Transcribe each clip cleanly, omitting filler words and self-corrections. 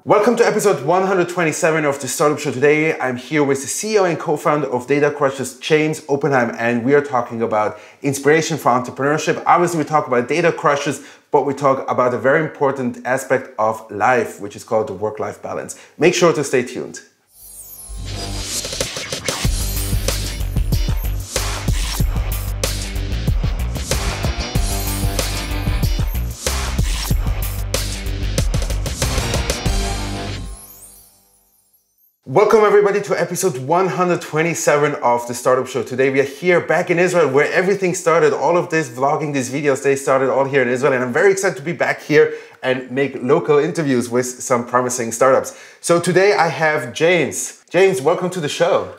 Welcome to episode 127 of the Startup Show. Today, I'm here with the CEO and co-founder of Datacrushers, James Oppenheim, and we are talking about inspiration for entrepreneurship. Obviously, we talk about Datacrushers, but we talk about a very important aspect of life, which is called the work-life balance. Make sure to stay tuned. Welcome everybody to episode 127 of the Startup Show. Today we are here back in Israel where everything started. All of this vlogging, these videos, they started all here in Israel, and I'm very excited to be back here and make local interviews with some promising startups. So today I have James. James, welcome to the show.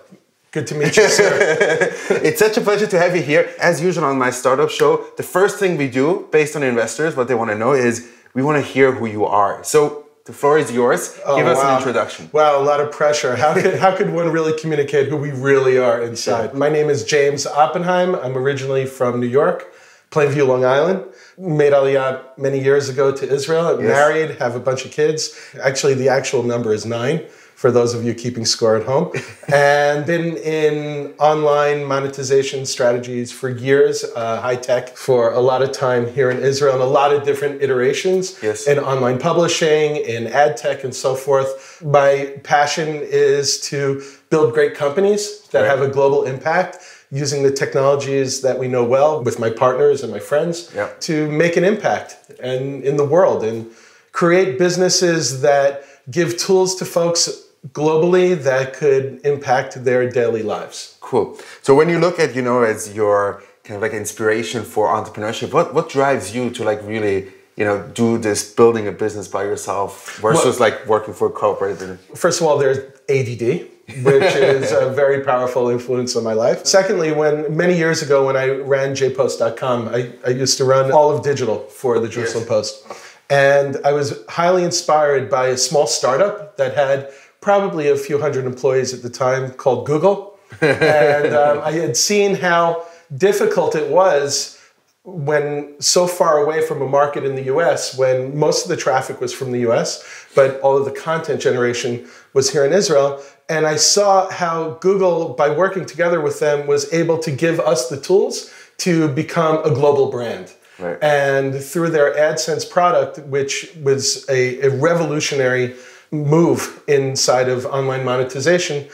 Good to meet you, sir. It's such a pleasure to have you here. As usual on my Startup Show, the first thing we do based on investors, what they want to know is we want to hear who you are. So the floor is yours. Give us an introduction. Wow, a lot of pressure. How could one really communicate who we really are inside? My name is James Oppenheim. I'm originally from New York, Plainview, Long Island. Made Aliyah many years ago to Israel. I'm married, have a bunch of kids. Actually, the actual number is 9. For those of you keeping score at home. And been in online monetization strategies for years, high tech, for a lot of time here in Israel, and a lot of different iterations in online publishing, in ad tech, and so forth. My passion is to build great companies that have a global impact, using the technologies that we know well with my partners and my friends to make an impact in the world and create businesses that give tools to folks globally that could impact their daily lives. Cool. So when you look at, as your kind of like inspiration for entrepreneurship, what drives you to like really, do this building a business by yourself versus like working for a corporate? First of all, there's ADD, which is a very powerful influence on my life. Secondly, many years ago when I ran jpost.com, I used to run all of digital for the Jerusalem Post. And I was highly inspired by a small startup that had probably a few hundred employees at the time called Google. And I had seen how difficult it was when so far away from a market in the US, when most of the traffic was from the US, but all of the content generation was here in Israel. And I saw how Google, by working together with them, was able to give us the tools to become a global brand. Right. And through their AdSense product, which was a revolutionary move inside of online monetization,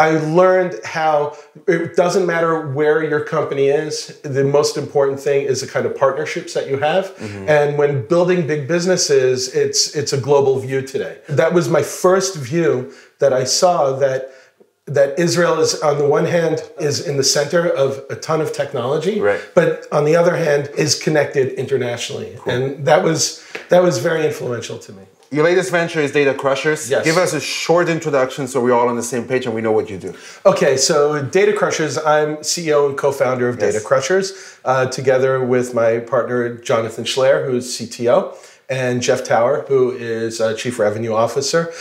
I learned how it doesn't matter where your company is. The most important thing is the kind of partnerships that you have. And when building big businesses, it's a global view today. That was my first view that I saw that Israel is, on the one hand, is in the center of a ton of technology, but on the other hand, is connected internationally. Cool. And that was very influential to me. Your latest venture is Datacrushers. Yes. Give us a short introduction so we're all on the same page and we know what you do. Okay, so Datacrushers, I'm CEO and co-founder of Datacrushers, together with my partner, Jonathan Schler, who's CTO, and Jeff Tower, who is Chief Revenue Officer.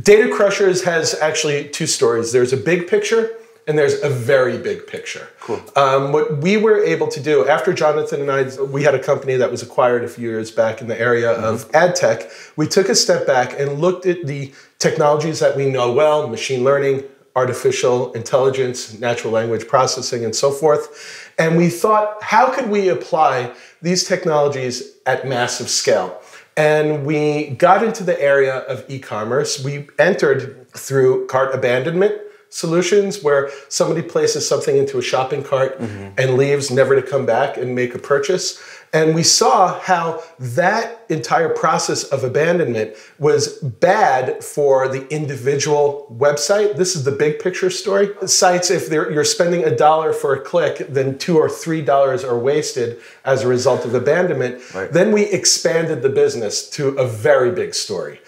Datacrushers has actually 2 stories. There's a big picture, and there's a very big picture. Cool. What we were able to do, after Jonathan and I, we had a company that was acquired a few years back in the area of ad tech. We took a step back and looked at the technologies that we know well, machine learning, artificial intelligence, natural language processing, and so forth. And we thought, how could we apply these technologies at massive scale? And we got into the area of e-commerce. We entered through cart abandonment solutions, where somebody places something into a shopping cart and leaves, never to come back and make a purchase. And we saw how that entire process of abandonment was bad for the individual website. This is the big picture story. Sites, if you're spending $1 for a click, then $2 or $3 are wasted as a result of abandonment. Then we expanded the business to a very big story,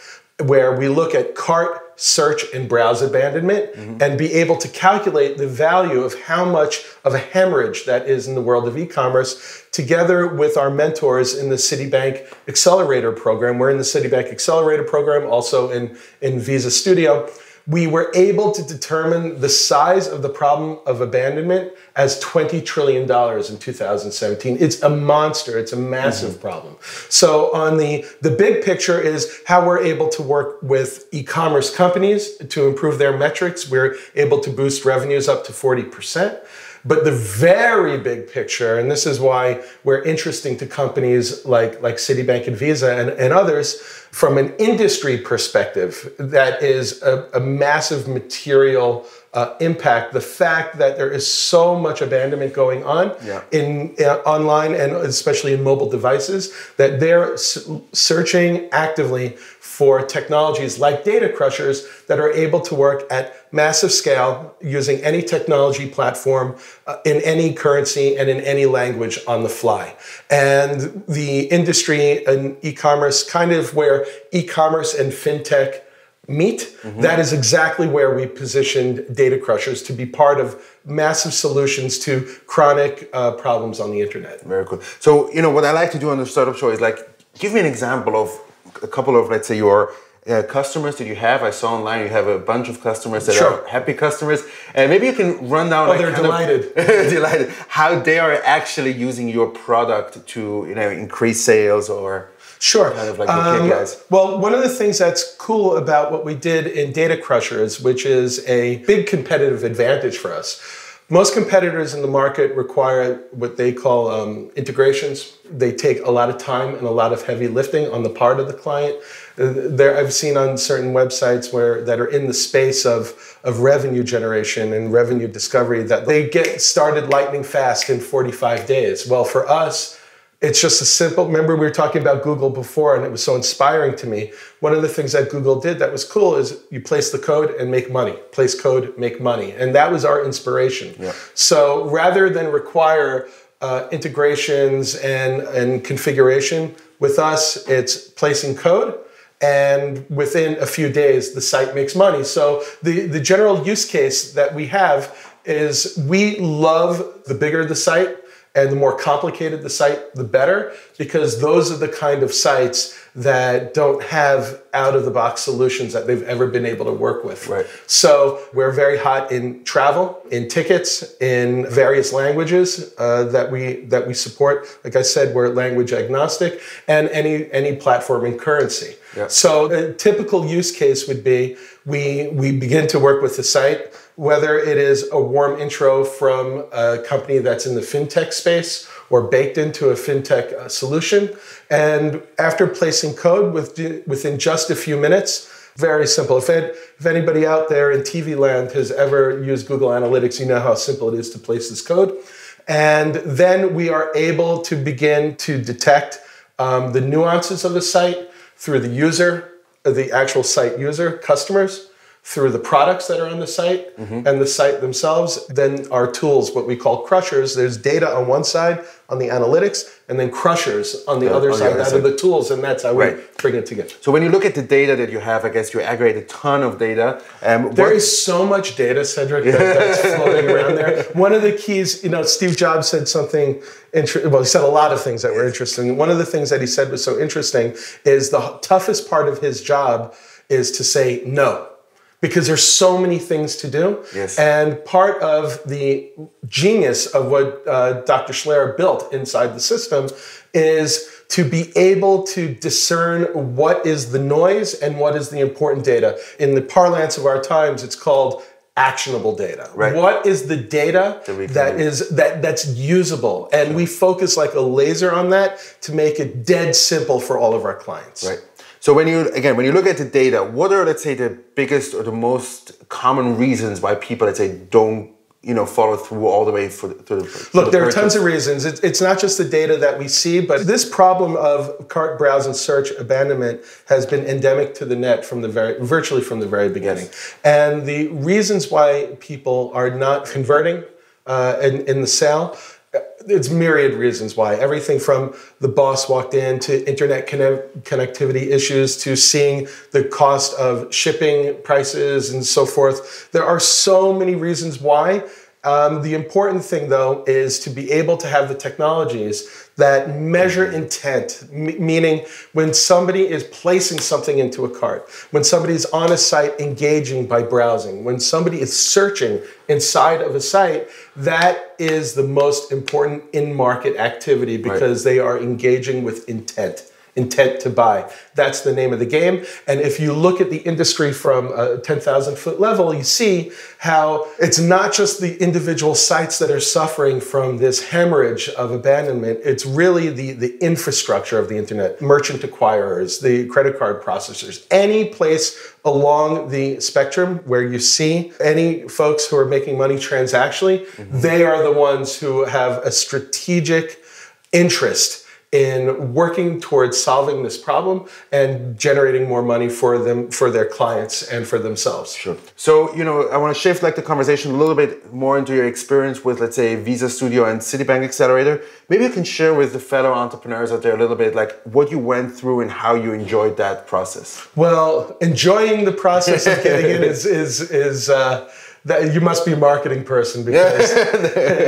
where we look at cart, search, and browse abandonment and be able to calculate the value of how much of a hemorrhage that is in the world of e-commerce, together with our mentors in the Citibank Accelerator program. We're in the Citibank Accelerator program, also in Visa Studio. we were able to determine the size of the problem of abandonment as $20 trillion in 2017. It's a monster. It's a massive problem. So on the big picture is how we're able to work with e-commerce companies to improve their metrics. We're able to boost revenues up to 40%. But the very big picture, and this is why we're interesting to companies like Citibank and Visa and others, from an industry perspective, that is a massive material impact. The fact that there is so much abandonment going on in online and especially in mobile devices, that they're searching actively for technologies like Datacrushers that are able to work at massive scale using any technology platform in any currency and in any language on the fly. And the industry and e-commerce, kind of where e-commerce and fintech meet, that is exactly where we positioned Datacrushers to be part of massive solutions to chronic problems on the internet. Very cool. So, you know, what I like to do on the startup show is like, give me an example of a couple of, let's say, your customers that you have. I saw online you have a bunch of customers that are happy customers. And maybe you can run down. Oh, they're delighted. Delighted. How they are actually using your product to, you know, increase sales or Sure. kind of like the KPIs. Well, one of the things that's cool about what we did in Datacrushers, which is a big competitive advantage for us. Most competitors in the market require what they call integrations. They take a lot of time and a lot of heavy lifting on the part of the client. I've seen on certain websites that are in the space of revenue generation and revenue discovery that they get started lightning fast in 45 days. Well, for us, it's just a simple, remember we were talking about Google before and it was so inspiring to me. One of the things that Google did that was cool is you place the code and make money. Place code, make money. And that was our inspiration. Yeah. So rather than require integrations and configuration, with us, it's placing code and within a few days, the site makes money. So the general use case that we have is we love the bigger the site, and the more complicated the site, the better, because those are the kind of sites that don't have out-of-the-box solutions that they've ever been able to work with. Right. So we're very hot in travel, in tickets, in various languages that we support. Like I said, we're language agnostic, and any platform in currency. Yeah. So a typical use case would be we begin to work with the site, whether it is a warm intro from a company that's in the fintech space or baked into a fintech solution. And after placing code within just a few minutes, very simple. If anybody out there in TV land has ever used Google Analytics, you know how simple it is to place this code. And then we are able to begin to detect the nuances of the site through the user, the actual site user, customers, through the products that are on the site and the site themselves. Then our tools, what we call crushers, there's data on one side on the analytics, and then crushers on the other side. That are the tools, and that's how we bring it together. So when you look at the data that you have, I guess you aggregate a ton of data. There is so much data, Cédric, that's floating around there. One of the keys, you know, Steve Jobs said something well, he said a lot of things that were interesting. One of the things that he said was so interesting is the toughest part of his job is to say no, because there's so many things to do. Yes. And part of the genius of what Dr. Schler built inside the system is to be able to discern what is the noise and what is the important data. In the parlance of our times, it's called actionable data. Right. What is the data that's usable? And we focus like a laser on that to make it dead simple for all of our clients. Right. So when you look at the data, what are, let's say, the biggest or the most common reasons why people, let's say, don't, you know, follow through all the way Look, there are tons of reasons. It's not just the data that we see, but this problem of cart, browse, and search abandonment has been endemic to the net from virtually from the very beginning. Yes. And the reasons why people are not converting in the sale, it's myriad reasons why. Everything from the boss walked in to internet connectivity issues to seeing the cost of shipping prices and so forth. There are so many reasons why. The important thing, though, is to be able to have the technologies that measure intent, meaning when somebody is placing something into a cart, when somebody is on a site engaging by browsing, when somebody is searching inside of a site, that is the most important in-market activity because they are engaging with intent to buy. That's the name of the game. And if you look at the industry from a 10,000-foot level, you see how it's not just the individual sites that are suffering from this hemorrhage of abandonment. It's really the infrastructure of the internet, merchant acquirers, the credit card processors, any place along the spectrum where you see any folks who are making money transactionally, they are the ones who have a strategic interest in working towards solving this problem and generating more money for them, for their clients and for themselves. Sure. So, I want to shift the conversation a little bit more into your experience with, let's say, Visa Studio and Citibank Accelerator. Maybe you can share with the fellow entrepreneurs out there a little bit, what you went through and how you enjoyed that process. Well, enjoying the process of getting in is that you must be a marketing person because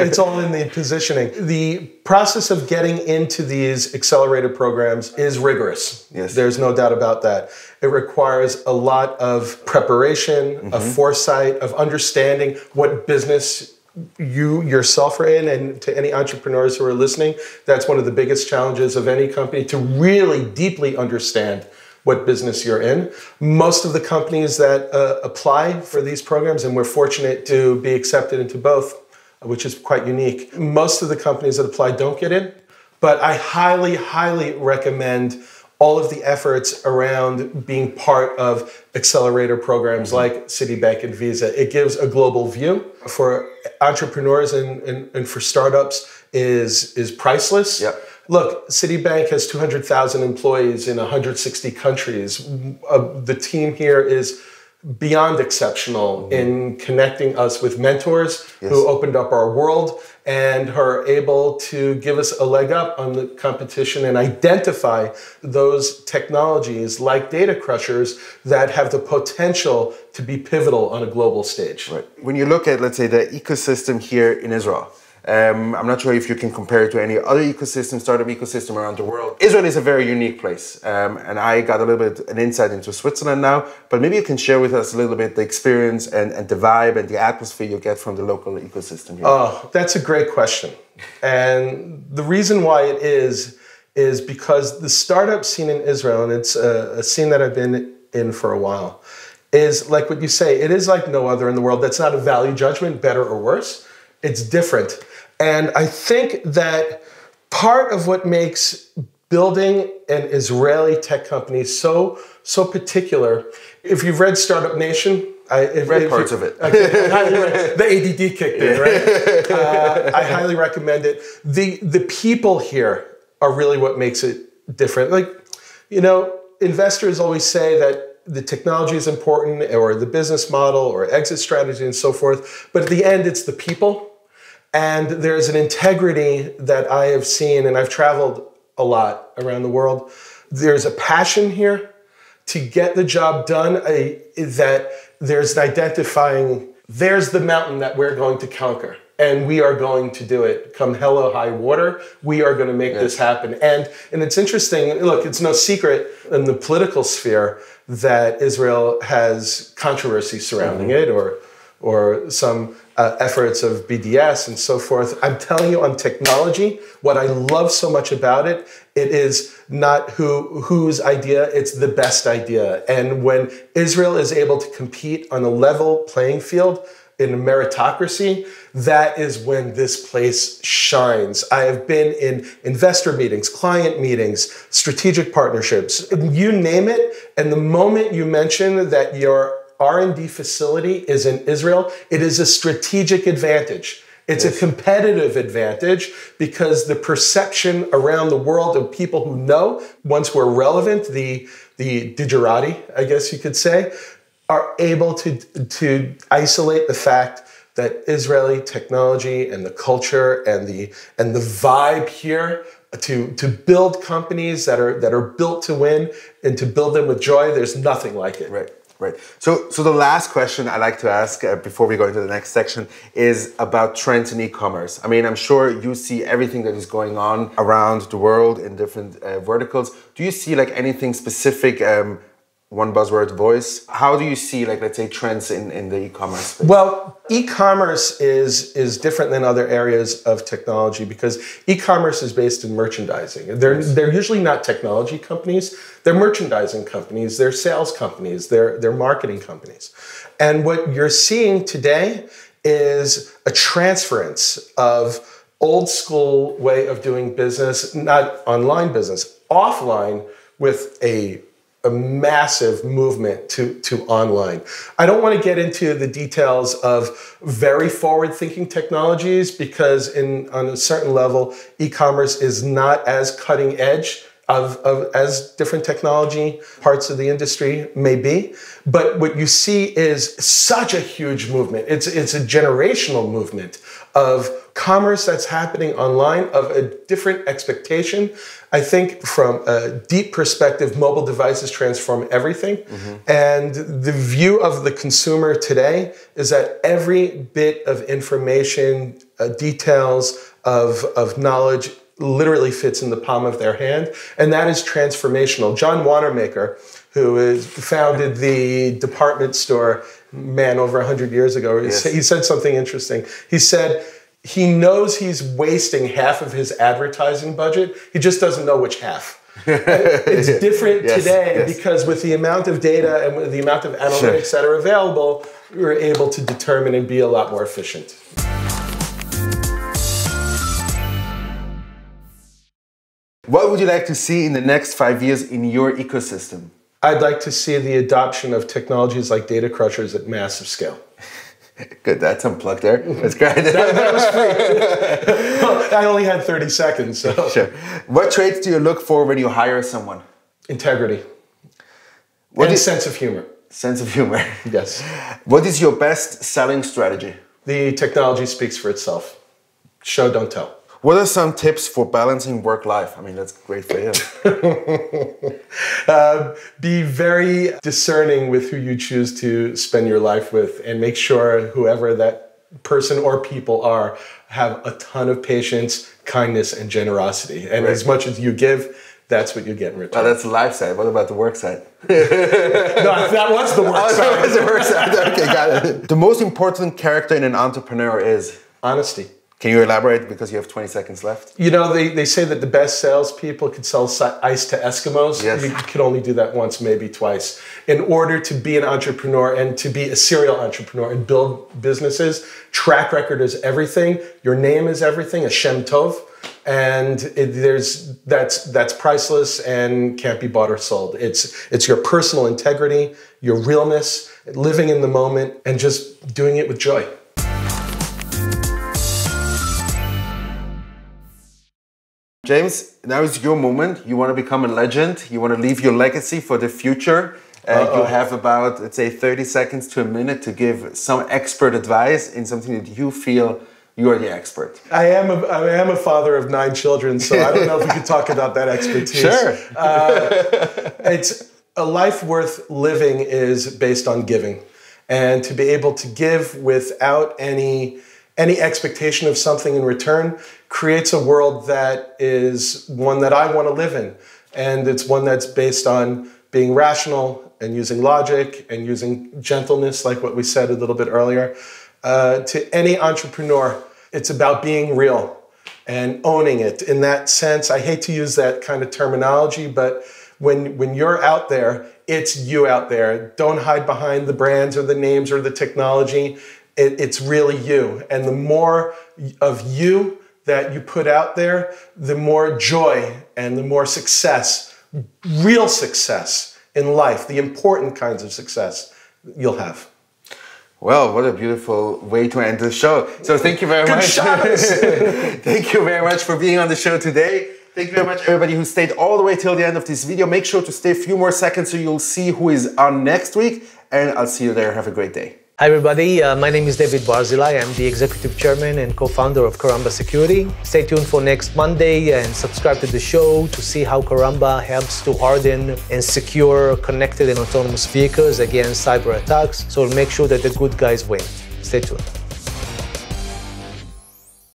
it's all in the positioning. The process of getting into these accelerator programs is rigorous. Yes. There's no doubt about that. It requires a lot of preparation, of foresight, of understanding what business you yourself are in. And to any entrepreneurs who are listening, that's one of the biggest challenges of any company, to really deeply understand what business you're in. Most of the companies that apply for these programs, and we're fortunate to be accepted into both, which is quite unique. Most of the companies that apply don't get in, but I highly, highly recommend all of the efforts around being part of accelerator programs like Citibank and Visa. It gives a global view for entrepreneurs and for startups is priceless. Yep. Look, Citibank has 200,000 employees in 160 countries. The team here is beyond exceptional in connecting us with mentors who opened up our world and are able to give us a leg up on the competition and identify those technologies like DataCrushers that have the potential to be pivotal on a global stage. Right. When you look at, let's say, the ecosystem here in Israel, I'm not sure if you can compare it to any other ecosystem, startup ecosystem around the world. Israel is a very unique place. And I got a little bit an insight into Switzerland now, but maybe you can share with us a little bit the experience and the vibe and the atmosphere you get from the local ecosystem here. Oh, that's a great question. And the reason why it is because the startup scene in Israel, and it's a scene that I've been in for a while, is like what you say, it is like no other in the world. That's not a value judgment, better or worse. It's different. And I think that part of what makes building an Israeli tech company so particular, if you've read Startup Nation, I've read parts of it. The ADD kicked in, right? I highly recommend it. The people here are really what makes it different. Investors always say that the technology is important, or the business model, or exit strategy, and so forth. But at the end, it's the people. And there's an integrity that I have seen, and I've traveled a lot around the world. There's a passion here to get the job done, that there's an identifying, there's the mountain that we're going to conquer, and we are going to do it. Come hell or high water, we are going to make this happen. And it's interesting, look, it's no secret in the political sphere that Israel has controversy surrounding it, or some efforts of BDS and so forth. I'm telling you, on technology, what I love so much about it, it is not whose idea, it's the best idea. And when Israel is able to compete on a level playing field in a meritocracy, that is when this place shines. I have been in investor meetings, client meetings, strategic partnerships, you name it. And the moment you mention that your R&D facility is in Israel, it is a strategic advantage. It's a competitive advantage because the perception around the world of people who know, once we're relevant, the digerati, I guess you could say, are able to isolate the fact that Israeli technology and the culture and the vibe here to build companies that are built to win and to build them with joy, there's nothing like it. Right. Right. So the last question I like to ask before we go into the next section is about trends in e-commerce. I mean, I'm sure you see everything that is going on around the world in different verticals. Do you see like anything specific? One buzzword, voice. How do you see, like, let's say, trends in the e-commerce space? Well, e-commerce is different than other areas of technology because e-commerce is based in merchandising. They're usually not technology companies. They're merchandising companies. They're sales companies. They're marketing companies. And what you're seeing today is a transference of old school way of doing business, not online business, offline, with a massive movement to online. I don't want to get into the details of very forward-thinking technologies because on a certain level, e-commerce is not as cutting edge as different technology parts of the industry may be. But what you see is such a huge movement. It's a generational movement of commerce that's happening online, of a different expectation. I think from a deep perspective, mobile devices transform everything. And the view of the consumer today is that every bit of information, details of knowledge literally fits in the palm of their hand. And that is transformational. John Wanamaker, who founded the department store, over 100 years ago, yes, he said something interesting. He said, he knows he's wasting half of his advertising budget. He just doesn't know which half. It's different today because with the amount of data and with the amount of analytics that are available, we're able to determine and be a lot more efficient. What would you like to see in the next 5 years in your ecosystem? I'd like to see the adoption of technologies like Datacrushers at massive scale. Good, that's unplugged there. That's great. that was free. Well, I only had 30 seconds, so. Sure. What traits do you look for when you hire someone? Integrity. And sense of humor. Sense of humor. Yes. What is your best selling strategy? The technology speaks for itself. Show, don't tell. What are some tips for balancing work-life? I mean, that's great for you. Be very discerning with who you choose to spend your life with and make sure whoever that person or people are have a ton of patience, kindness, and generosity. And as much as you give, that's what you get in return. Oh, that's the life side. What about the work side? No, that was the work side. That was the work side. Okay, got it. The most important character in an entrepreneur is? Honesty. Can you elaborate because you have 20 seconds left? You know, they say that the best salespeople can sell ice to Eskimos. Yes. You can only do that once, maybe twice. In order to be an entrepreneur and to be a serial entrepreneur and build businesses, track record is everything. Your name is everything, a Shem Tov. And that's priceless and can't be bought or sold. It's your personal integrity, your realness, living in the moment, and just doing it with joy. James, now is your moment. You want to become a legend. You want to leave your legacy for the future. You have about, let's say, 30 seconds to a minute to give some expert advice in something that you feel you are the expert. I am a father of 9 children, so I don't know if we could talk about that expertise. Sure. It's a life worth living is based on giving. And to be able to give without any expectation of something in return creates a world that is one that I want to live in. And it's one that's based on being rational and using logic and using gentleness, like what we said a little bit earlier. To any entrepreneur, it's about being real and owning it. In that sense, I hate to use that kind of terminology, but when you're out there, it's you out there. Don't hide behind the brands or the names or the technology. It's really you. And the more of you that you put out there, the more joy and the more success, real success in life, the important kinds of success you'll have. Well, what a beautiful way to end the show. So thank you very much. Thank you very much for being on the show today. Thank you very much, everybody who stayed all the way till the end of this video. Make sure to stay a few more seconds so you'll see who is on next week. And I'll see you there. Have a great day. Hi everybody, my name is David Barzilai. I'm the Executive Chairman and Co-Founder of Karamba Security. Stay tuned for next Monday and subscribe to the show to see how Karamba helps to harden and secure connected and autonomous vehicles against cyber attacks. So we'll make sure that the good guys win. Stay tuned.